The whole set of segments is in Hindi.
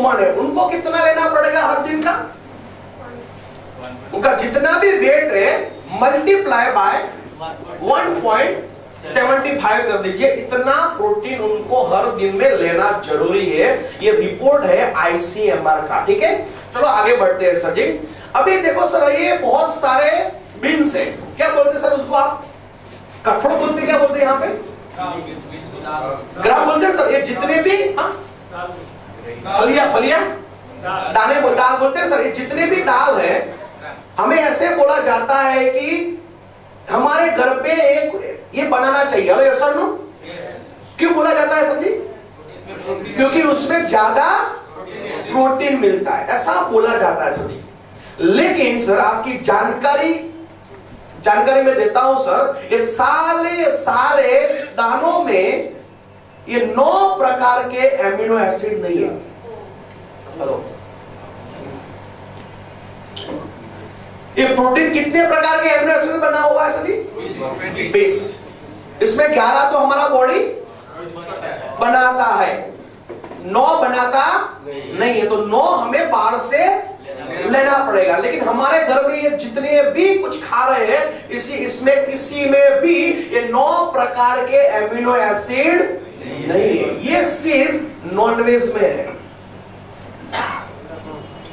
ह्यूमन है उनको कितना लेना पड़ेगा हर दिन का? उनका जितना भी वेट है मल्टीप्लाई बाय 1.75 कर दीजिए, इतना प्रोटीन उनको हर दिन में लेना जरूरी है। ये रिपोर्ट है आईसीएमआर का, ठीक है। चलो आगे बढ़ते हैं सर जी। अभी देखो सर, ये बहुत सारे बीन्स है, क्या बोलते हैं सर उसको आप? कठोर बोलते, क्या बोलते हैं यहाँ पे? ग्राम बोलते हैं सर। ये जितने भी फलिया दाने दाल बोलते हैं सर। ये जितने भी दाल है, हमें ऐसे बोला जाता है कि हमारे घर पे एक ये बनाना चाहिए। Hello yes sir no? क्यों बोला जाता है सर जी? क्योंकि उसमें ज्यादा प्रोटीन मिलता है, ऐसा बोला जाता है सर जी। लेकिन सर आपकी जानकारी मैं देता हूं सर, ये सारे दानों में ये 9 प्रकार के एमिनो एसिड नहीं है। हेलो, ये प्रोटीन कितने प्रकार के एमिनो एसिड से बना हुआ है सर जी? 20। इसमें 11 तो हमारा बॉडी बनाता है, 9 बनाता नहीं है। तो 9 हमें बाहर से लेना पड़ेगा। लेकिन हमारे घर में ये जितने भी कुछ खा रहे हैं, इसमें किसी में भी ये 9 प्रकार के एमिनो एसिड नहीं है। ये सिर्फ नॉनवेज में है।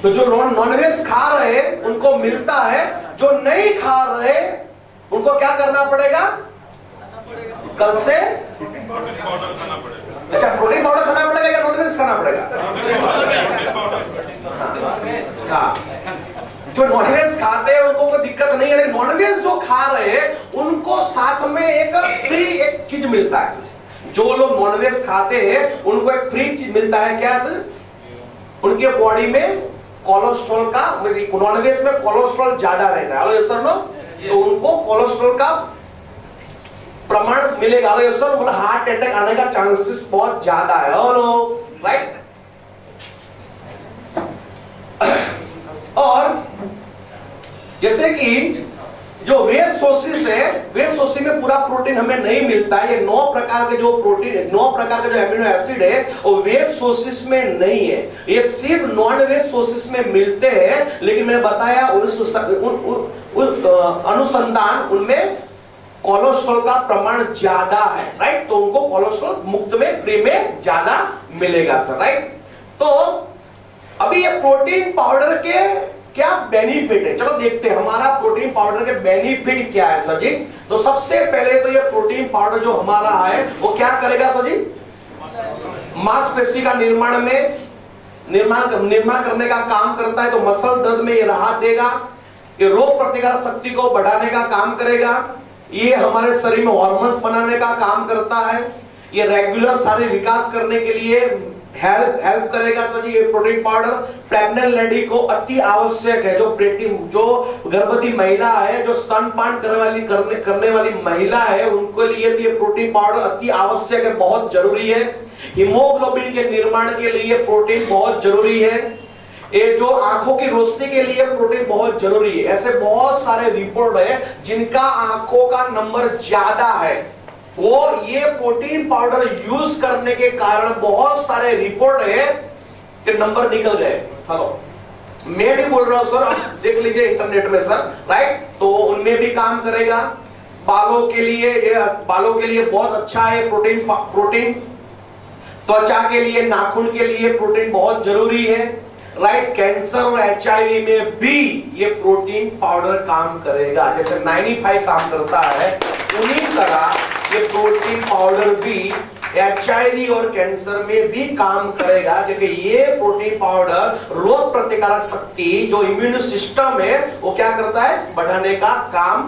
तो जो नॉनवेज खा रहे उनको मिलता है, जो नहीं खा रहे उनको क्या करना पड़ेगा? कल से अच्छा, प्रोटीन पाउडर खाना पड़ेगा या नॉनवेज खाना पड़ेगा? हाँ, जो नॉनवेज खाते हैं उनको कोई दिक्कत नहीं है, लेकिन नॉनवेज जो खा रहे हैं उनको साथ में एक फ्री एक चीज मिलता है। जो लोग नॉनवेज खाते हैं उनको एक फ्री चीज मिलता है, क्या सर? उनके बॉडी में कोलेस्ट्रॉल का, नॉनवेज में कोलेस्ट्रॉल ज्यादा रहता है। Hello yes sir no? तो उनको कोलेस्ट्रॉल का प्रमाण मिलेगा। Hello yes sir? मतलब हार्ट अटैक आने का चांसेस बहुत ज्यादा है। Hello, right? और जैसे कि जो वेज सोर्सेस है, वेज सोर्सेस में पूरा प्रोटीन हमें नहीं मिलता है। ये 9 प्रकार के जो प्रोटीन है, 9 प्रकार के जो एमिनो एसिड है, वो वेज सोर्सेस में नहीं है। ये सिर्फ नॉन वेज सोर्सेस में मिलते हैं। लेकिन मैंने बताया अनुसंधान उनमें कोलेस्ट्रॉल का प्रमाण ज्यादा है, राइट? तो उनको कोलेस्ट्रॉल मुक्त में, फ्री में ज्यादा मिलेगा सर, राइट? तो अभी ये प्रोटीन पाउडर के क्या बेनिफिट है, चलो देखते हैं हमारा प्रोटीन पाउडर के बेनिफिट क्या है सर जी। तो सबसे पहले तो ये प्रोटीन पाउडर जो हमारा है वो क्या करेगा सर जी? मांसपेशी का निर्माण करने का काम करता है। तो मसल दर्द में ये राहत देगा, ये रोग प्रतिकारक शक्ति को बढ़ाने का काम करेगा, ये हमारे शरीर में हार्मोन्स बनाने का काम करता है, ये रेगुलर शारीरिक विकास करने के लिए हेल्प करेगा सर जी। ये प्रोटीन पाउडर प्रेग्नेंट लेडी को अति आवश्यक है। जो गर्भवती महिला है, जो स्तनपान करने वाली महिला है, उनके लिए ये प्रोटीन पाउडर अति आवश्यक है, बहुत जरूरी है। हीमोग्लोबिन के निर्माण के लिए प्रोटीन बहुत जरूरी है। ये जो आंखों की रोशनी के लिए प्रोटीन बहुत जरूरी है। ऐसे बहुत सारे रिपोर्ट है जिनका आंखों का नंबर ज्यादा है, वो ये प्रोटीन पाउडर यूज करने के कारण बहुत सारे रिपोर्ट है कि नंबर निकल गए। हेलो, मैं भी बोल रहा हूं सर, आप देख लीजिए इंटरनेट में सर, राइट? तो उनमें भी काम करेगा। बालों के लिए बहुत अच्छा है प्रोटीन। त्वचा के लिए, नाखून के लिए प्रोटीन बहुत जरूरी है, राइट? कैंसर और HIV में भी ये प्रोटीन पाउडर काम करेगा। जैसे 95 काम करता है, उन्हीं तरह ये प्रोटीन पाउडर भी HIV और कैंसर में भी काम करेगा, क्योंकि ये प्रोटीन पाउडर रोग प्रतिकारक शक्ति, जो इम्यून सिस्टम है, वो क्या करता है? बढ़ाने का काम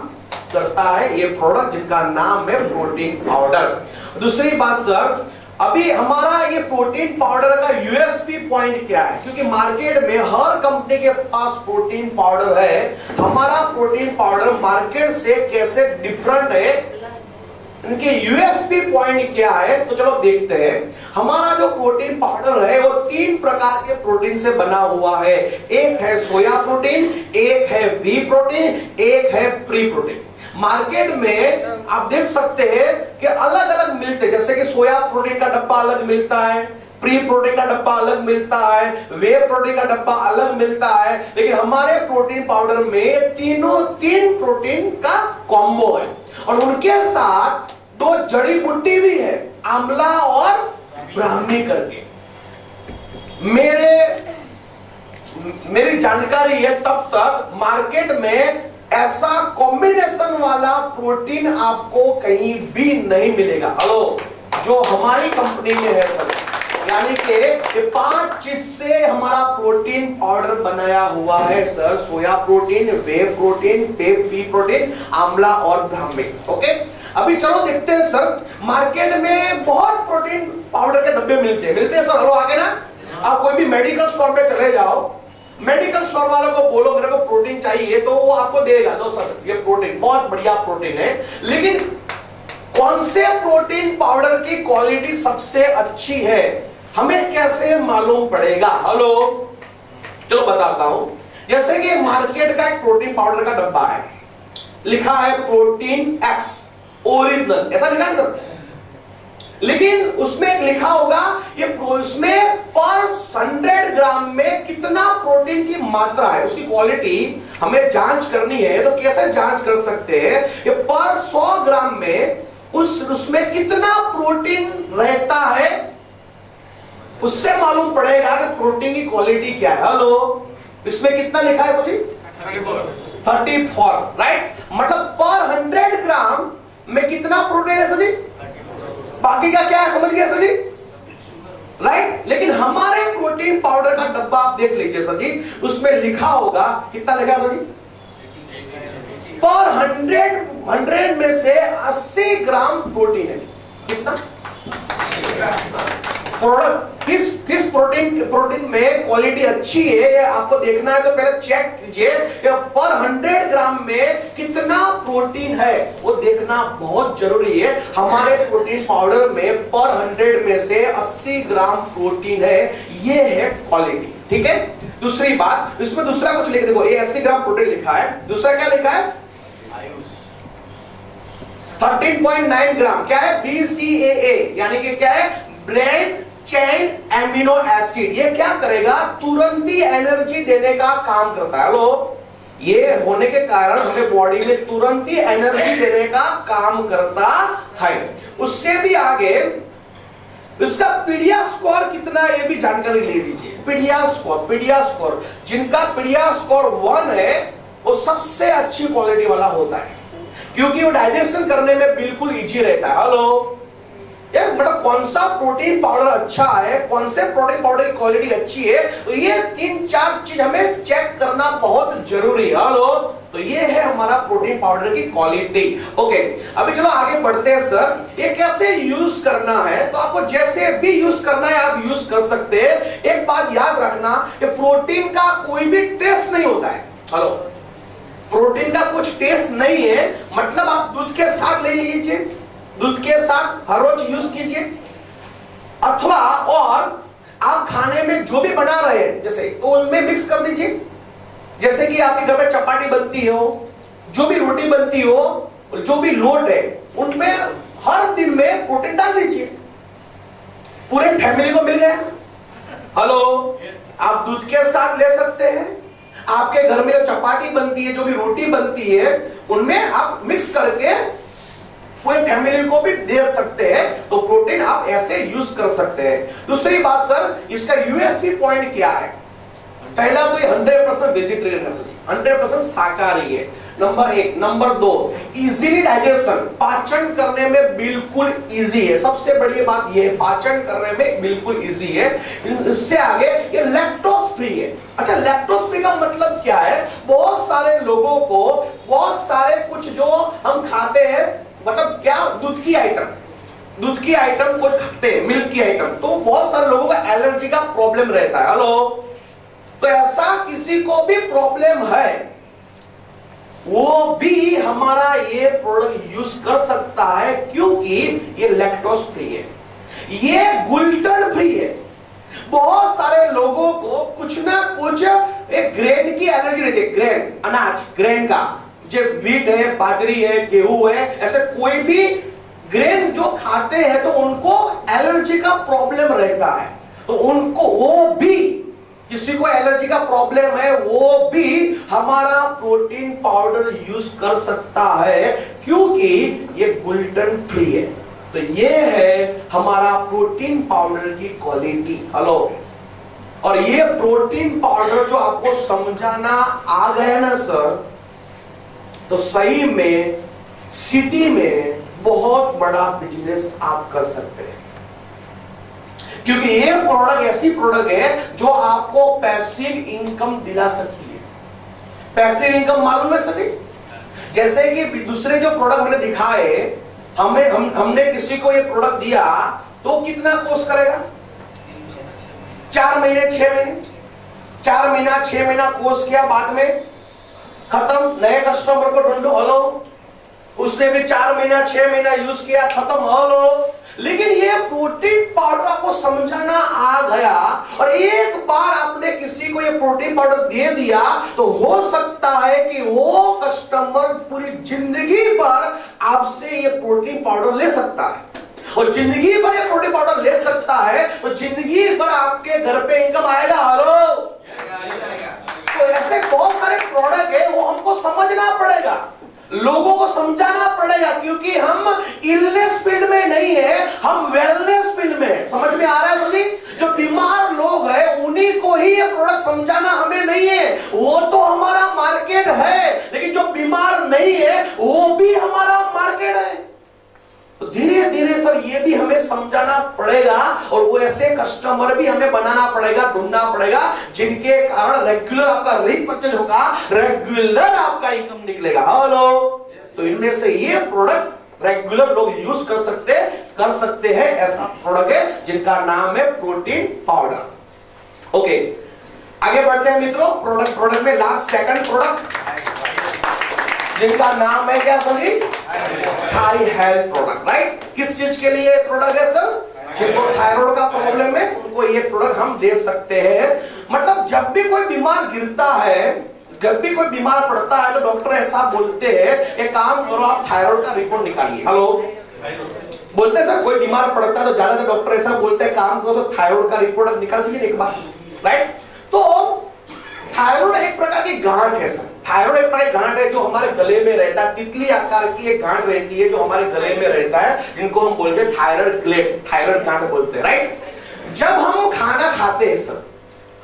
करता है। ये प्रोडक्ट जिसका नाम है प्रोटीन पाउडर। दूसरी बात सर, अभी हमारा ये प्रोटीन पाउडर का USP पॉइंट क्या है? क्योंकि मार्केट में हर कंपनी के पास प्रोटीन पाउडर है। हमारा प्रोटीन पाउडर मार्केट से कैसे डिफरेंट है, इनके USP पॉइंट क्या है? तो चलो देखते हैं। हमारा जो प्रोटीन पाउडर है वो 3 प्रकार के प्रोटीन से बना हुआ है। एक है सोया प्रोटीन, एक है वी प्रोटीन, एक है प्री प्रोटीन। मार्केट में आप देख सकते हैं कि अलग अलग मिलते हैं, जैसे कि सोया प्रोटीन का डब्बा अलग मिलता है, प्री प्रोटीन का डब्बा अलग मिलता है, वे प्रोटीन का डब्बा अलग मिलता है, लेकिन हमारे प्रोटीन पाउडर में तीन प्रोटीन का कॉम्बो है और उनके साथ 2 जड़ी बूटी भी है, आंवला और ब्राह्मी करके। मेरी जानकारी है तब तक मार्केट में ऐसा कॉम्बिनेशन वाला प्रोटीन आपको कहीं भी नहीं मिलेगा। हेलो, जो हमारी कंपनी में है सर, यानी कि 5 चीज से हमारा प्रोटीन पाउडर बनाया हुआ है सर। सोया प्रोटीन, वे प्रोटीन, पी प्रोटीन, आंवला और ब्राह्मी। ओके, अभी चलो देखते हैं सर, मार्केट में बहुत प्रोटीन पाउडर के डब्बे मिलते हैं सर। हेलो, आगे ना, आप कोई भी मेडिकल स्टोर पे चले जाओ, मेडिकल स्टोर वालों को बोलो मेरे को प्रोटीन चाहिए, तो वो आपको देगा, लो सर ये प्रोटीन बहुत बढ़िया प्रोटीन है। लेकिन कौन से प्रोटीन पाउडर की क्वालिटी सबसे अच्छी है हमें कैसे मालूम पड़ेगा? हेलो, चलो बताता हूं। जैसे कि मार्केट का एक प्रोटीन पाउडर का डब्बा है, लिखा है प्रोटीन एक्स ओरिजिनल, ऐसा लिखा है सर। लेकिन उसमें एक लिखा होगा ये उसमें पर 100 ग्राम में कितना प्रोटीन की मात्रा है, उसकी क्वालिटी हमें जांच करनी है। तो कैसे जांच कर सकते हैं? ये पर 100 ग्राम में उसमें कितना प्रोटीन रहता है, उससे मालूम पड़ेगा कि प्रोटीन की क्वालिटी क्या है। हेलो, इसमें कितना लिखा है सभी? 34, राइट? मतलब पर 100 ग्राम में कितना प्रोटीन है सभी? बाकी का क्या है समझ गया सर जी, राइट? लेकिन हमारे प्रोटीन पाउडर का डब्बा आप देख लीजिए सर जी, उसमें लिखा होगा, कितना लिखा है सर जी? पर 100 में से 80 ग्राम प्रोटीन है। कितना प्रोडक्ट किस प्रोटीन में क्वालिटी अच्छी है ये आपको देखना है, तो पहले चेक कीजिए कि पर 100 ग्राम में कितना प्रोटीन है, वो देखना बहुत जरूरी है। हमारे प्रोटीन पाउडर में पर 100 में से 80 ग्राम प्रोटीन है, ये है क्वालिटी। ठीक है, दूसरी बात, इसमें दूसरा कुछ लिख देखो, ये 80 ग्राम प्रोटीन लिखा है, दूसरा क्या लिखा है? 13.9 ग्राम, क्या है? BCAA, यानी कि क्या है? Bread chain amino acid. ये क्या करेगा? तुरंत ही एनर्जी देने का काम करता है। लो, ये होने के कारण हमें बॉडी में तुरंत ही एनर्जी देने का काम करता है। उससे भी आगे इसका पीडिया स्कोर कितना है ये भी जानकारी ले लीजिए। पीडिया स्कोर जिनका पीडिया स्कोर 1 है वो सबसे अच्छी क्वालिटी वाला होता है, क्योंकि वो डाइजेशन करने में बिल्कुल इजी रहता है। हेलो, मतलब कौन सा प्रोटीन पाउडर अच्छा है, कौन से प्रोटीन पाउडर की क्वालिटी अच्छी है, तो ये 3-4 चीज हमें चेक करना बहुत जरूरी है। हेलो, तो ये है हमारा प्रोटीन पाउडर की क्वालिटी। ओके, अभी चलो आगे बढ़ते हैं सर, ये कैसे यूज करना है? तो आपको जैसे भी यूज करना है आप यूज कर सकते हैं। एक बात याद रखना, कि प्रोटीन का कोई भी टेस्ट नहीं होता है। हेलो, प्रोटीन का कुछ टेस्ट नहीं है, मतलब आप दूध के साथ ले लीजिए, दूध के साथ हर रोज यूज कीजिए, अथवा और आप खाने में जो भी बना रहे हैं जैसे, तो उनमें मिक्स कर दीजिए। जैसे कि आपके घर में चपाती बनती हो, जो भी रोटी बनती हो, जो भी लोट है, उनमें हर दिन में प्रोटीन डाल दीजिए, पूरे फैमिली को मिल गया। हेलो, आप दूध के साथ ले सकते हैं, आपके घर में जो चपाती बनती है, जो भी रोटी बनती है, उनमें आप मिक्स करके पूरे फैमिली को भी दे सकते हैं। तो प्रोटीन आप ऐसे यूज कर सकते हैं। दूसरी बात सर, इसका यूएसपी पॉइंट क्या है? पहला तो ये 100% वेजिटेरियन है, 100% शाकाहारी है, नंबर 1। नंबर 2, इजीली डाइजेशन, पाचन करने में बिल्कुल इजी है। सबसे बड़ी बात ये है, पाचन करने में बिल्कुल इजी है। इससे आगे ये लैक्टोज फ्री है। अच्छा, लैक्टोज फ्री का मतलब क्या है? बहुत सारे लोगों को बहुत सारे कुछ जो हम खाते हैं, मतलब क्या, दूध की आइटम कुछ खाते हैं, मिल्क की आइटम, तो बहुत सारे लोगों का एलर्जी का प्रॉब्लम रहता है। हेलो, तो ऐसा किसी को भी प्रॉब्लम है, वो भी हमारा ये प्रोडक्ट यूज कर सकता है, क्योंकि ये लैक्टोज फ्री है, ये ग्लूटेन फ्री है। बहुत सारे लोगों को कुछ ना कुछ एक ग्रेन की एलर्जी रहती है, ग्रेन, अनाज, ग्रेन का, जो व्हीट है, बाजरी है, गेहूं है, ऐसे कोई भी ग्रेन जो खाते हैं तो उनको एलर्जी का प्रॉब्लम रहता है। तो उनको वो भी, किसी को एलर्जी का प्रॉब्लम है वो भी हमारा प्रोटीन पाउडर यूज कर सकता है, क्योंकि ये ग्लूटेन फ्री है। तो ये है हमारा प्रोटीन पाउडर की क्वालिटी। हेलो, और ये प्रोटीन पाउडर जो आपको समझाना आ गया ना सर, तो सही में सिटी में बहुत बड़ा बिजनेस आप कर सकते हैं, क्योंकि ये प्रोडक्ट ऐसी प्रोडक्ट है जो आपको पैसिव इनकम दिला सकती है। पैसिव इनकम मालूम है सभी? जैसे कि दूसरे जो प्रोडक्ट मैंने दिखाए, हमने किसी को ये प्रोडक्ट दिया तो कितना कोर्स करेगा? 4 महीने 6 महीने, 4 महीना 6 महीना कोर्स किया, बाद में खत्म, नए कस्टमर को ढूंढो। हेलो, उसने भी 4 महीना 6 महीना यूज किया, खत्म। हेलो, लेकिन ये प्रोटीन पाउडर को समझाना आ गया, और एक बार आपने किसी को ये प्रोटीन पाउडर दे दिया तो हो सकता है कि वो कस्टमर पूरी जिंदगी भर आपसे ये प्रोटीन पाउडर ले सकता है, और जिंदगी भर ये प्रोटीन पाउडर ले सकता है, तो जिंदगी भर आपके घर पे इनकम आएगा। हेलो, तो ऐसे बहुत सारे प्रोडक्ट है, वो हमको समझना पड़ेगा, लोगों को समझाना पड़ेगा, क्योंकि हम इलनेस फील्ड में नहीं है, हम वेलनेस फील्ड में। समझ में आ रहा है सभी? जो बीमार लोग हैं उन्हीं को ही ये प्रोडक्ट समझाना हमें नहीं है, वो तो हमारा मार्केट है, लेकिन जो बीमार नहीं है वो भी हमारा मार्केट है। तो धीरे धीरे सर ये भी हमें समझाना पड़ेगा, और वो ऐसे कस्टमर भी हमें बनाना पड़ेगा, ढूंढना पड़ेगा, जिनके कारण रेगुलर आपका रीपरचेज होगा, रेगुलर आपका इनकम निकलेगा। हेलो, तो इनमें से ये प्रोडक्ट रेगुलर लोग यूज कर सकते हैं, ऐसा प्रोडक्ट है जिनका नाम है प्रोटीन पाउडर। ओके, आगे बढ़ते हैं मित्रों। प्रोडक्ट में लास्ट सेकंड प्रोडक्ट जिनका नाम है क्या सभी? Thai health product. राइट, किस चीज के लिए प्रोडक्ट है सर? जिनको थायराइड का प्रॉब्लम है उनको ये प्रोडक्ट हम दे सकते हैं। मतलब जब भी कोई बीमार गिरता है, जब भी कोई बीमार पड़ता है, तो डॉक्टर ऐसा बोलते हैं, एक काम करो आप थायराइड का रिपोर्ट निकालिए। हेलो, बोलते हैं सर कोई बीमार पड़ता है तो ज्यादातर डॉक्टर ऐसा बोलते हैं, काम करो तो थायराइड का रिपोर्ट निकाल दीजिए एक बार। राइट, तो थायराइड एक प्रकार की गांठ है सर। थायराइड एक प्रकार की गांठ है जो हमारे गले में रहता है, तितली आकार की एक गांठ रहती है जो हमारे गले में रहता है, जिनको हम बोलते हैं थायराइड ग्लैंड, थायराइड गांठ बोलते हैं। राइट, जब हम खाना खाते हैं सर,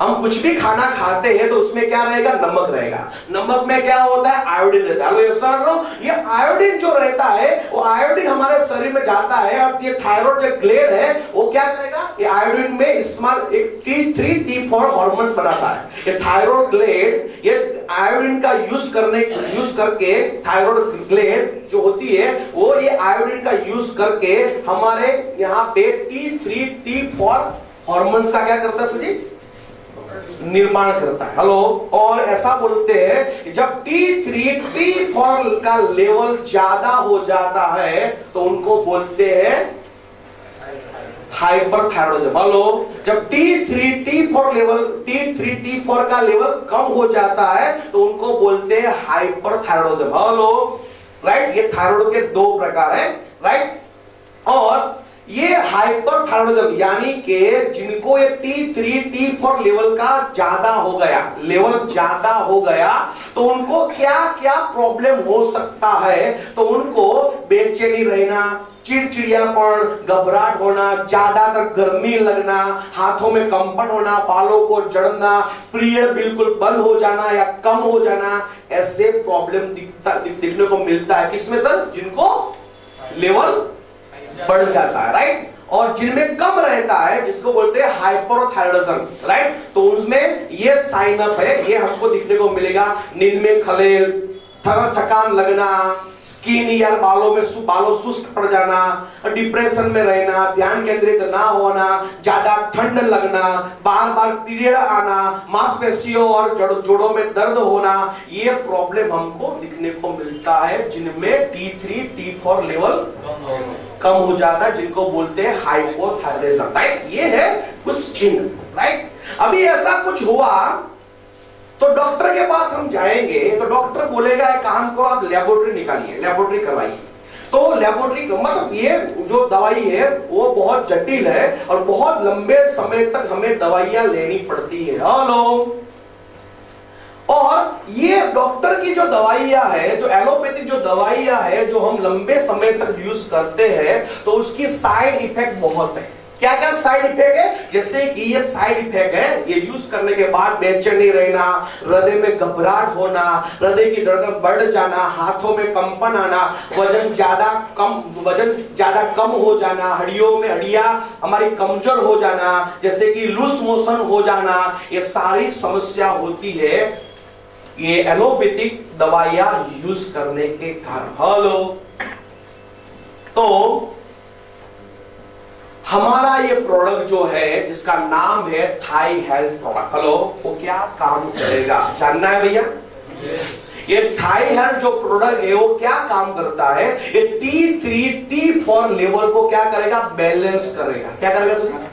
हम कुछ भी खाना खाते हैं तो उसमें क्या रहेगा? नमक रहेगा। नमक में क्या होता है? आयोडीन रहता है। सर ये आयोडीन जो रहता है वो आयोडीन हमारे शरीर में जाता है, और ये थायराइड जो ग्लैंड है वो क्या करेगा? ये आयोडीन में इस्तेमाल एक T3 T4 हार्मोन्स बनाता है। ये थायराइड ग्लैंड ये आयोडीन का यूज करके थायराइड ग्लैंड जो होती है वो ये आयोडीन का यूज करके हमारे यहाँ पे T3 T4 हार्मोन्स का क्या करता है सर जी? निर्माण करता है। हेलो, और ऐसा बोलते हैं जब T3 T4 का लेवल ज्यादा हो जाता है तो उनको बोलते हैं हाइपरथायरॉइडिज्म। हेलो, जब T3 T4 का लेवल कम हो जाता है तो उनको बोलते हैं हाइपरथायरॉइडिज्म। हेलो, राइट, ये थायराइड के 2 प्रकार हैं। राइट, और ये हाइपरथायरॉइडिज्म यानी कि जिनको ये T3 T4 लेवल का ज्यादा हो गया तो उनको क्या क्या प्रॉब्लम हो सकता है? तो उनको बेचैनी रहना, चिड़चिड़ियापन, घबराहट होना, ज्यादातर गर्मी लगना, हाथों में कंपन होना, बालों को जड़ना, पीरियड बिल्कुल बंद हो जाना या कम हो जाना, ऐसे प्रॉब्लम दिखने को मिलता है। किसमें सर? जिनको लेवल बढ़ जाता है। राइट, और जिनमें कम रहता है जिसको बोलते हैं हाइपोथायरॉइडिज्म। राइट, तो उसमें ये साइन अप है, ये हमको दिखने को मिलेगा। नींद में खलेल, थकान लगना, स्किन या बालों सुस्त पड़ जाना, डिप्रेशन में रहना, ध्यान केंद्रित ना होना, ज्यादा ठंड लगना, बार बार पीरियड आना, मांसपेशियों और जोड़ों में दर्द होना, ये प्रॉब्लम हमको दिखने को मिलता है जिनमें T3 T4 लेवल कम हो जाता है, जिनको बोलते हैं हाइपोथायरॉइडिज्म। राइट, ये है कुछ चिन्ह। राइट, अभी ऐसा कुछ हुआ तो डॉक्टर के पास हम जाएंगे तो डॉक्टर बोलेगा एक काम करो आप लेबोरेटरी निकालिए, लेबोरेटरी करवाइए। तो लेबोरेटरी मतलब ये जो दवाई है वो बहुत जटिल है और बहुत लंबे समय तक हमें दवाइयां लेनी पड़ती है। हेलो, और ये डॉक्टर की जो दवाइयां है, जो एलोपैथिक जो दवाइयां है, जो हम लंबे समय तक यूज करते हैं, तो उसकी साइड इफेक्ट बहुत है। क्या क्या साइड इफेक्ट है? जैसे कि ये साइड इफेक्ट है, ये यूज करने के बाद बेचैनी रहना, हृदय में घबराहट होना, हृदय की धड़कन बढ़ जाना, हाथों में कंपन आना, वजन ज्यादा कम हो जाना, हड्डियों में हड्डियां हमारी कमजोर हो जाना, जैसे कि लूज मोशन हो जाना, ये सारी समस्या होती है ये एलोपैथिक दवाइयां यूज करने के कारण। हेलो, तो हमारा ये प्रोडक्ट जो है जिसका नाम है थाई हेल्थ प्रोडक्ट, हेलो, वो क्या काम करेगा जानना है भैया? ये थाई हेल्थ जो प्रोडक्ट है वो क्या काम करता है? ये T3 T4 लेवल को क्या करेगा? बैलेंस करेगा। क्या करेगा सर?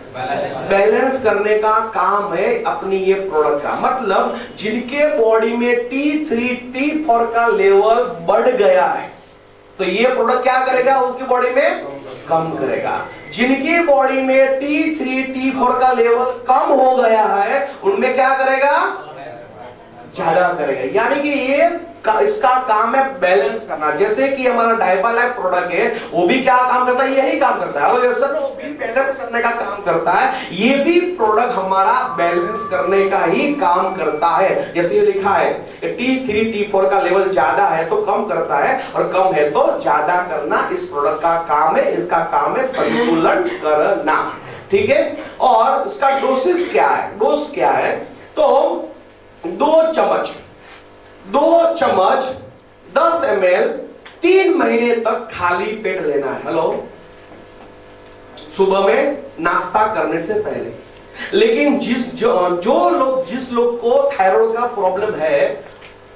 बैलेंस करने का काम है अपनी ये प्रोडक्ट का। मतलब जिनके बॉडी में T3 T4 का लेवल बढ़ गया है तो ये प्रोडक्ट क्या करेगा? उनकी बॉडी में कम करेगा। जिनकी बॉडी में T3 T4 का लेवल कम हो गया है उनमें क्या करेगा? ज्यादा करेगा। यानी कि ये इसका काम है बैलेंस करना। जैसे कि हमारा डायपालाइफ प्रोडक्ट है वो भी क्या काम करता है? यही काम करता है। और सर वो भी बैलेंस करने का काम करता है। ये भी प्रोडक्ट हमारा बैलेंस करने का ही काम करता है। जैसे ये लिखा है T3 T4 का लेवल ज्यादा है तो कम करता है और कम है तो ज्यादा करना इस प्रोडक्ट का काम है। इसका काम है संतुलन करना। ठीक है, और इसका डोसेस क्या है? डोज क्या है? तो 2 चम्मच 10 ml 3 महीने तक खाली पेट लेना है। हेलो, सुबह में नाश्ता करने से पहले। लेकिन जिस लोग को थायराइड का प्रॉब्लम है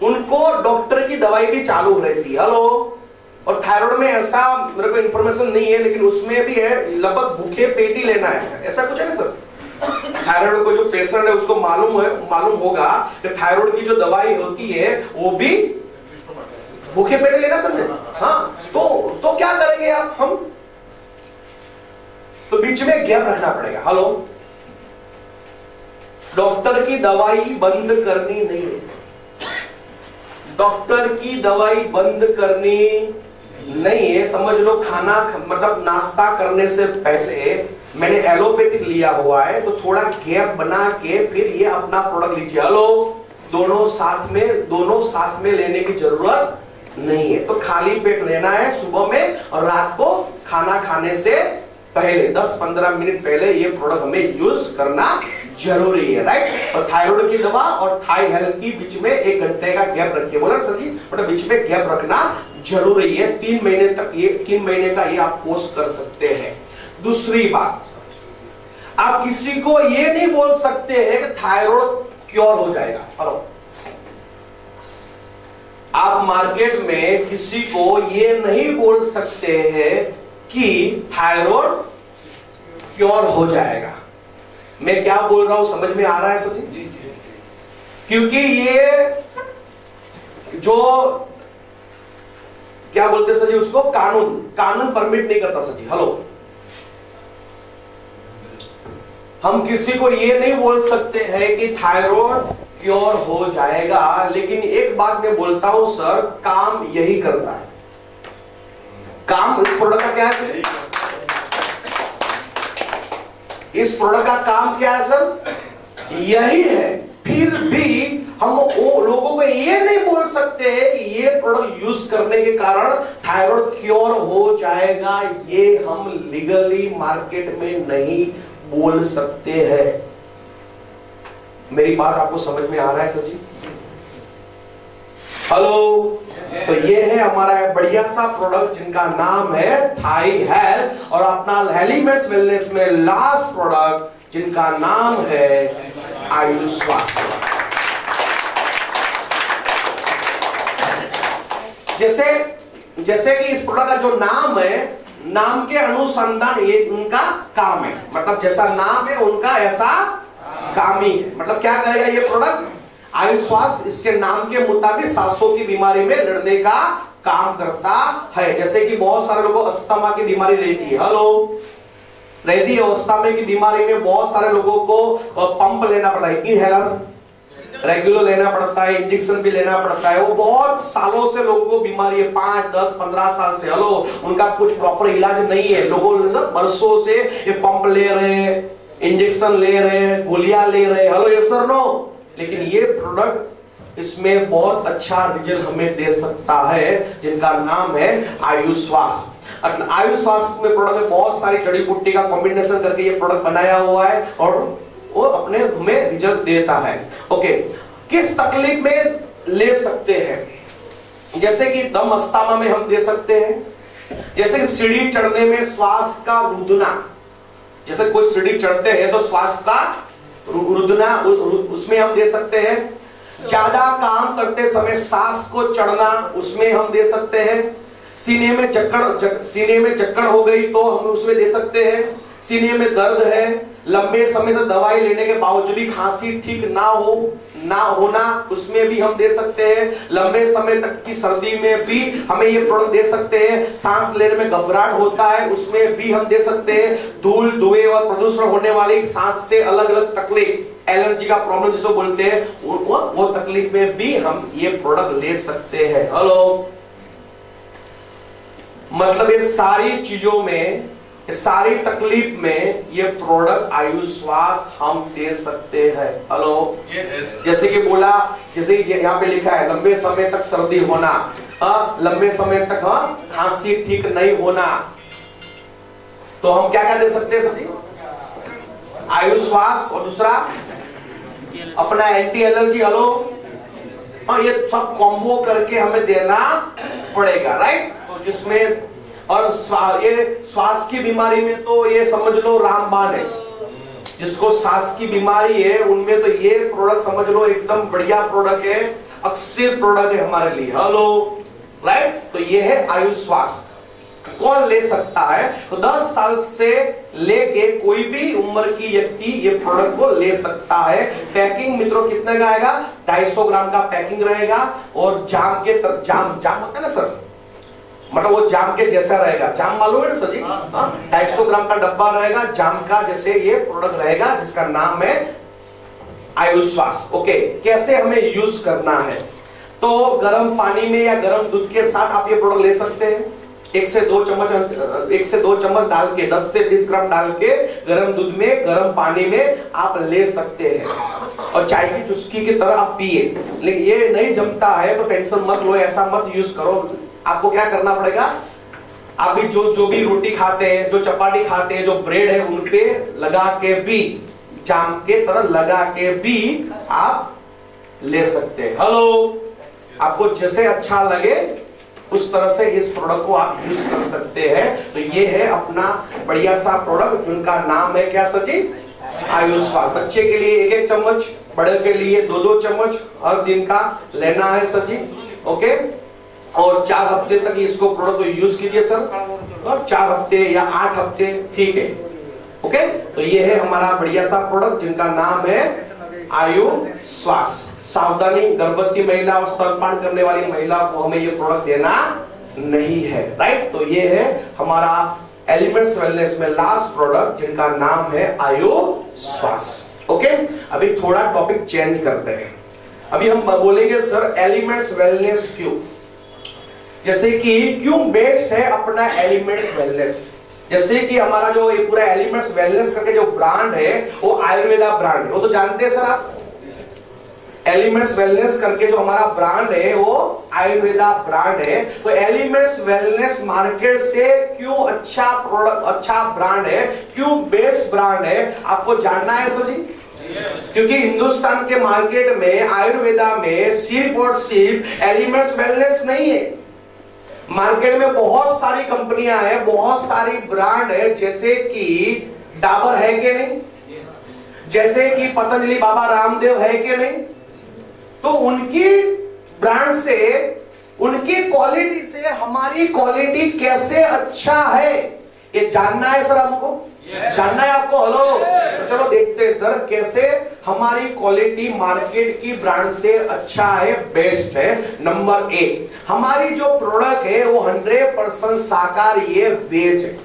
उनको डॉक्टर की दवाई भी चालू रहती है। हेलो, और थायराइड में ऐसा मेरे को इंफॉर्मेशन नहीं है लेकिन उसमें भी है लगभग भूखे पेट ही लेना है, ऐसा कुछ है ना सर? थायराइड को जो पेशेंट है उसको मालूम होगा कि थायराइड की जो दवाई होती है वो भी भूखे पेट लेना समझे। हाँ, तो क्या करेंगे आप? हम तो बीच में गैप रखना पड़ेगा। हेलो, डॉक्टर की दवाई बंद करनी नहीं है। डॉक्टर की दवाई बंद करनी नहीं है, समझ लो। खाना मतलब नाश्ता करने से पहले मैंने एलोपैथिक लिया हुआ है तो थोड़ा गैप बना के फिर ये अपना प्रोडक्ट लीजिए। हेलो, दोनों साथ में लेने की जरूरत नहीं है। तो खाली पेट लेना है सुबह में और रात को खाना खाने से पहले 10-15 मिनट पहले ये प्रोडक्ट हमें यूज करना जरूरी है, राइट? और थायराइड की दवा और थाई हेल्थ की बीच में 1 घंटे का गैप रखिए। बोला सर जी, मतलब बीच में गैप रखना जरूरी है। 3 महीने का ये आप कोर्स कर सकते हैं। दूसरी बात, आप किसी को ये नहीं बोल सकते हैं कि थायराइड क्योर हो जाएगा। हेलो, आप मार्केट में किसी को ये नहीं बोल सकते हैं कि थायराइड क्योर हो जाएगा। मैं क्या बोल रहा हूं समझ में आ रहा है सर जी? क्योंकि ये जो क्या बोलते हैं सर जी उसको, कानून परमिट नहीं करता सर जी। हेलो, हम किसी को ये नहीं बोल सकते हैं कि थायराइड क्योर हो जाएगा। लेकिन एक बात मैं बोलता हूं सर, काम यही करता है। काम इस प्रोडक्ट का क्या है सर? इस प्रोडक्ट का काम क्या है सर? यही है। फिर भी हम लोगों को ये नहीं बोल सकते कि ये प्रोडक्ट यूज करने के कारण थायराइड क्योर हो जाएगा। ये हम लीगली मार्केट में नहीं बोल सकते हैं। मेरी बात आपको समझ में आ रहा है सर जी? हेलो, तो ये है हमारा बढ़िया सा प्रोडक्ट जिनका नाम है थाई हेल्थ, और अपना हेलीमेंट्स वेलनेस में लास्ट प्रोडक्ट जिनका नाम है आयुष स्वास्थ्य। जैसे कि इस प्रोडक्ट का जो नाम है, नाम के अनुसंधान ये उनका काम है। मतलब जैसा नाम है उनका ऐसा काम ही है। मतलब क्या करेगा ये प्रोडक्ट? आयुष स्वास्थ्य इसके नाम के मुताबिक सांसों की बीमारी में लड़ने का काम करता है। जैसे कि बहुत सारे लोगों को अस्थमा की बीमारी रहती है, हेलो रहती है। अस्थमा की बीमारी में बहुत सारे लोगों को पंप लेना पड़ता है, इनहेलर रेगुलर लेना पड़ता है, इंजेक्शन भी लेना पड़ता है। वो बहुत सालों से लोगों को बीमारी है, 5, 10, 15 साल से, हेलो उनका कुछ प्रॉपर इलाज नहीं है। लोगों बरसों से ये पंप ले रहे हैं, इंजेक्शन ले रहे हैं, गोलियां ले रहे हैं, हेलो यस और नो। लेकिन ये प्रोडक्ट इसमें बहुत अच्छा रिजल्ट हमें दे सकता है, जिनका नाम है आयुश्वास। आयुश्वास में प्रोडक्ट में बहुत सारी जड़ी बूटी का कॉम्बिनेशन करके ये प्रोडक्ट बनाया हुआ है और वो अपने हमें रिजल्ट देता है। ओके, किस तकलीफ में ले सकते हैं? जैसे कि दम अस्थमा में हम दे सकते हैं, जैसे कि सीढ़ी चढ़ने में श्वास का रुदना, जैसे कोई सीढ़ी चढ़ते हैं तो श्वास का रुदना, उसमें हम दे सकते हैं। ज्यादा काम करते समय सांस को चढ़ना, उसमें हम दे सकते हैं। सीने में जकड़ हो गई तो हम उसमें दे सकते हैं। सीने में दर्द है, लंबे समय से दवाई लेने के बावजूद भी खांसी ठीक ना होना, उसमें भी हम दे सकते हैं। लंबे समय तक की सर्दी में भी हमें ये प्रोडक्ट दे सकते हैं। सांस लेने में घबराहट होता है, उसमें भी हम दे सकते हैं। धूल धुएं और प्रदूषण होने वाली सांस से अलग अलग तकलीफ, एलर्जी का प्रॉब्लम जिसको बोलते हैं, वो तकलीफ में भी हम ये प्रोडक्ट ले सकते हैं। हेलो, मतलब ये सारी चीजों में, इस सारी तकलीफ में ये प्रोडक्ट आयुश्वास हम दे सकते हैं। हेलो, जैसे कि बोला, जैसे यहाँ पे लिखा है लंबे समय तक सर्दी होना, लंबे समय तक खांसी ठीक नहीं होना, तो हम क्या क्या दे सकते हैं सभी? आयुश्वास, और दूसरा अपना एंटी एलर्जी। हेलो, ये सब कॉम्बो करके हमें देना पड़ेगा, राइट? तो जिसमें और ये श्वास की बीमारी में तो ये समझ लो रामबाण है। जिसको सांस की बीमारी है उनमें तो ये प्रोडक्ट समझ लो एकदम बढ़िया प्रोडक्ट है, अक्षय प्रोडक्ट है हमारे लिए। Hello, right? तो ये है आयुश्वास। कौन ले सकता है? तो 10 साल से लेके कोई भी उम्र की व्यक्ति ये प्रोडक्ट को ले सकता है। पैकिंग मित्रों कितने का आएगा? 250 ग्राम का पैकिंग रहेगा और जाम होता है ना सर, मतलब वो जाम के जैसा रहेगा। जाम मालूम है ना सर जी? 250 ग्राम का डब्बा रहेगा जाम का, जैसे ये प्रोडक्ट रहेगा जिसका नाम है आयुश्वास। ओके, कैसे हमें यूज करना है? तो गर्म पानी में या गर्म दूध के साथ आप ये प्रोडक्ट ले सकते हैं। 1 से 2 चम्मच डाल के, 10 से 20 ग्राम डाल के गर्म दूध में, गर्म पानी में आप ले सकते हैं और चाय की चुस्की की तरह आप पिए। लेकिन ये नहीं जमता है तो टेंशन मत लो, ऐसा मत यूज करो। आपको क्या करना पड़ेगा? आप भी जो भी रोटी खाते हैं, जो चपाती खाते हैं, जो ब्रेड है, उन पे लगा के भी, जाम के तरह लगा के भी आप ले सकते हैं। हेलो, आपको जैसे अच्छा लगे उस तरह से इस प्रोडक्ट को आप यूज कर सकते हैं। तो ये है अपना बढ़िया सा प्रोडक्ट जिनका नाम है क्या सर जी? आयुश्वास। बच्चे के लिए 1-1 चम्मच, बड़े के लिए 2-2 चम्मच हर दिन का लेना है सर जी। ओके, और 4 हफ्ते तक इसको प्रोडक्ट को यूज कीजिए सर, और 4 हफ्ते या 8 हफ्ते, ठीक है। ओके, तो ये है हमारा बढ़िया सा प्रोडक्ट जिनका नाम है आयुश्वास। सावधानी, गर्भवती महिला और स्तनपान करने वाली महिला को हमें ये प्रोडक्ट देना नहीं है, राइट? तो ये है हमारा एलिमेंट्स वेलनेस में लास्ट प्रोडक्ट जिनका नाम है आयुश्वास। ओके, अभी थोड़ा टॉपिक चेंज करते हैं। अभी हम बोलेंगे सर एलिमेंट्स वेलनेस क्यों, जैसे कि क्यों बेस्ट है अपना एलिमेंट्स वेलनेस। जैसे कि हमारा जो ये पूरा एलिमेंट्स वेलनेस करके जो ब्रांड है वो आयुर्वेदा ब्रांड है, वो तो जानते हैं सर आप। एलिमेंट्स वेलनेस करके जो हमारा ब्रांड है वो आयुर्वेदा ब्रांड है। तो एलिमेंट्स वेलनेस मार्केट से क्यों अच्छा प्रोडक्ट, अच्छा ब्रांड है, क्यों बेस्ट ब्रांड है, आपको जानना है सर जी। क्योंकि हिंदुस्तान के मार्केट में आयुर्वेदा में सिर्फ और सिर्फ एलिमेंट्स वेलनेस नहीं है। मार्केट में बहुत सारी कंपनियां हैं, बहुत सारी ब्रांड है, जैसे कि डाबर है कि नहीं, जैसे कि पतंजलि बाबा रामदेव है कि नहीं। तो उनकी ब्रांड से, उनकी क्वालिटी से हमारी क्वालिटी कैसे अच्छा है, ये जानना है सर हमको। जानना है आपको? हेलो, तो चलो देखते हैं सर कैसे हमारी क्वालिटी मार्केट की ब्रांड से अच्छा है, बेस्ट है। नंबर एक, हमारी जो प्रोडक्ट है वो 100% शाकाहारी है, वेज है।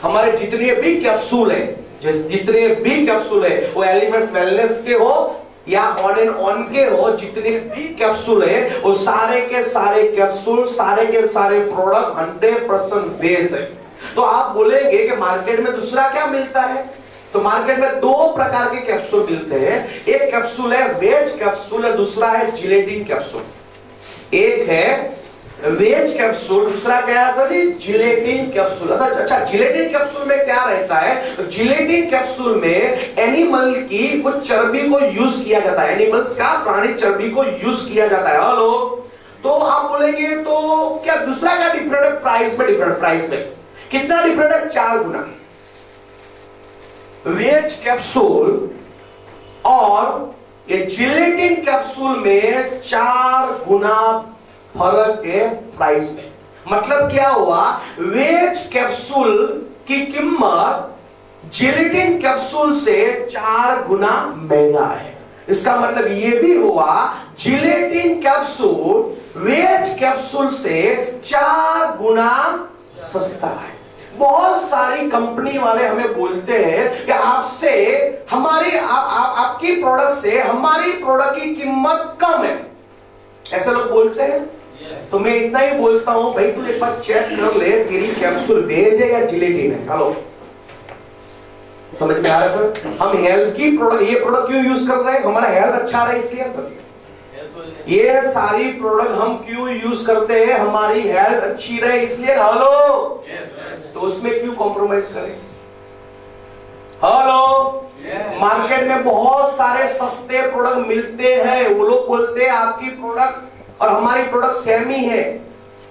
हमारे जितने भी कैप्सूल है, जितने भी कैप्सूल है, वो एलिमेंट्स वेलनेस के हो या ऑन एंड ऑन के हो, जितने भी कैप्सूल है वो सारे के सारे कैप्सूल, सारे के सारे प्रोडक्ट 100% वेज है। तो आप बोलेंगे कि मार्केट में दूसरा क्या मिलता है? तो मार्केट में दो प्रकार के कैप्सूल मिलते हैं। एक कैप्सूल है वेज कैप्सूल और दूसरा है जिलेटिन कैप्सूल। एक है वेज कैप्सूल, दूसरा क्या है सर जी? Gelatin capsule. अच्छा, जिलेटिन कैप्सूल में क्या रहता है? जिलेटिन कैप्सूल में एनिमल की कुछ चर्बी को यूज किया जाता है, एनिमल्स का प्राणी चर्बी को यूज किया जाता है। हेलो, तो आप बोलेंगे तो क्या दूसरा क्या डिफरेंट है? प्राइस में डिफरेंट। प्राइस में कितना डिफरेंट है? 4 गुना। वेज कैप्सूल और ये जिलेटिन कैप्सूल में 4 गुना फर्क है प्राइस में। मतलब क्या हुआ? वेज कैप्सूल की कीमत जिलेटिन कैप्सूल से 4 गुना महंगा है। इसका मतलब यह भी हुआ जिलेटिन कैप्सूल वेज कैप्सूल से 4 गुना सस्ता है। बहुत सारी कंपनी वाले हमें बोलते हैं कि आपसे हमारी आपकी प्रोडक्ट से हमारी प्रोडक्ट की कीमत कम है, ऐसे लोग बोलते हैं। तो मैं इतना ही बोलता हूं, भाई तू एक बार चेक कर ले तेरी कैप्सूल वेज है या जिलेटिन है। हेलो, समझ में आ रहा है सर? हम हेल्थ की प्रोडक्ट, ये प्रोडक्ट क्यों यूज कर रहे हैं? हमारा हेल्थ अच्छा रहा है इसलिए सर। ये सारी प्रोडक्ट हम क्यों यूज करते हैं? हमारी हेल्थ अच्छी रहे इसलिए। हेलो, तो उसमें क्यों कॉम्प्रोमाइज करें? हेलो, मार्केट में बहुत सारे सस्ते प्रोडक्ट मिलते हैं, वो लोग बोलते हैं आपकी प्रोडक्ट और हमारी प्रोडक्ट सेम ही है।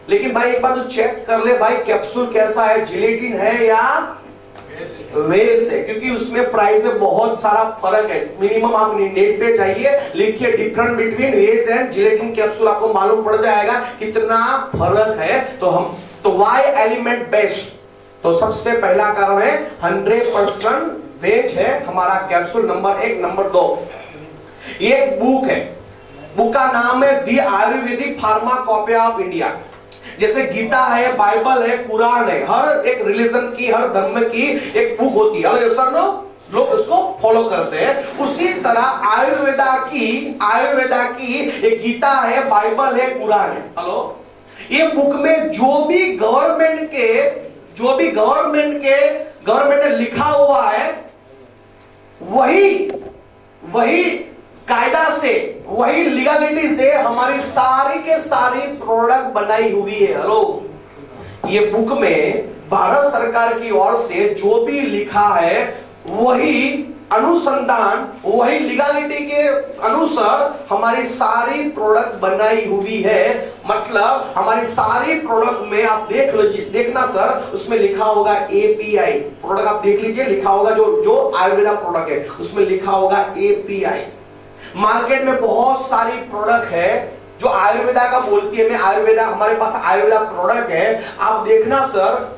लेकिन भाई एक बार तो चेक कर ले भाई कैप्सूल कैसा है, जिलेटिन है या वेज है, क्योंकि उसमें प्राइस में बहुत सारा फर्क है। मिनिमम आप नेट पे जाइए, लिखिए different between veg and gelatin capsule, आपको मालूम पड़ जाएगा कितना फर्क है। तो वाई एलिमेंट बेस्ट? तो सबसे पहला कारण है 100% वेज है हमारा कैप्सूल, नंबर 1। नंबर 2, ये एक बुक है, बुक का नाम है दी आयुर्वेदिक फार्माकोपिया ऑफ इंडिया। जैसे गीता है, बाइबल है, कुरान है, हर एक रिलीजन की, हर धर्म की एक बुक होती है, सर नो लोग उसको फॉलो करते हैं। उसी तरह आयुर्वेदा की एक गीता है, बाइबल है, कुरान है। हेलो, ये बुक में जो भी गवर्नमेंट ने लिखा हुआ है वही कायदा से, वही लीगलिटी से हमारी सारी के सारी प्रोडक्ट बनाई हुई है। हेलो, ये बुक में भारत सरकार की ओर से जो भी लिखा है वही अनुसंधान, वही लीगलिटी के अनुसार हमारी सारी प्रोडक्ट बनाई हुई है। मतलब हमारी सारी प्रोडक्ट में आप देखना सर, उसमें लिखा होगा API प्रोडक्ट, आप देख लीजिए लिखा होगा, जो आयुर्वेदा प्रोडक्ट है उसमें लिखा होगा API। मार्केट में बहुत सारी प्रोडक्ट है जो आयुर्वेदा का बोलती है, हमारे पास आयुर्वेदा प्रोडक्ट है। आप देखना सर,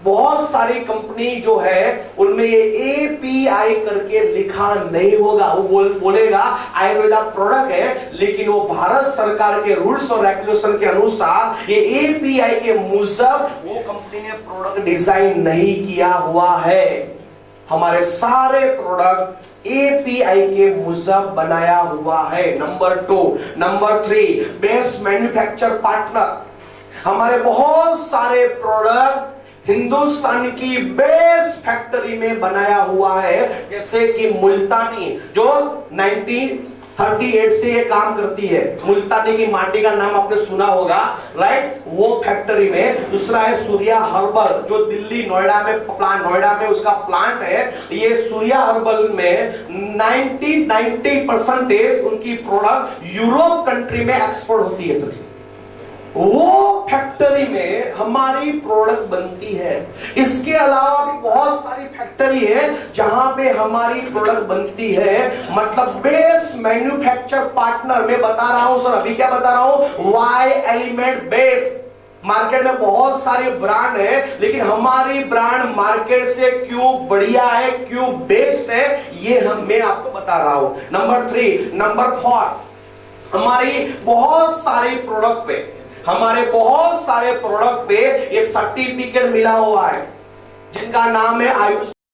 बहुत सारी कंपनी जो है उनमें ये API करके लिखा नहीं होगा। वो बोलेगा आयुर्वेदा प्रोडक्ट है, लेकिन वो भारत सरकार के रूल्स और रेगुलेशन के अनुसार ये API के मुजब वो कंपनी ने प्रोडक्ट डिजाइन नहीं किया हुआ है। हमारे सारे प्रोडक्ट API के मुजब बनाया हुआ है। Number 2। Number 3, best manufacture partner. हमारे बहुत सारे प्रोडक्ट हिंदुस्तान की बेस्ट फैक्ट्री में बनाया हुआ है, जैसे कि मुल्तानी जो 1938 से ये काम करती है। मुल्तानी की माटी का नाम आपने सुना होगा, राइट? वो फैक्ट्री में। दूसरा है सूर्या हर्बल जो दिल्ली नोएडा में उसका प्लांट है। ये सूर्या हर्बल में 90% उनकी प्रोडक्ट यूरोप कंट्री में एक्सपोर्ट होती है सर। वो फैक्ट्री में हमारी प्रोडक्ट बनती है। इसके अलावा भी बहुत सारी फैक्ट्री है जहां पे हमारी प्रोडक्ट बनती है। मतलब बेस्ट मैन्युफैक्चर पार्टनर मैं बता रहा हूं सर, अभी क्या बता रहा हूं? वाई एलिमेंट बेस्ट मार्केट में बहुत सारी ब्रांड है, लेकिन हमारी ब्रांड मार्केट से क्यों बढ़िया है, क्यों बेस्ट है, ये मैं आपको बता रहा हूं। नंबर 3, नंबर 4, हमारे बहुत सारे प्रोडक्ट पे ये सर्टिफिकेट मिला हुआ है, जिनका नाम है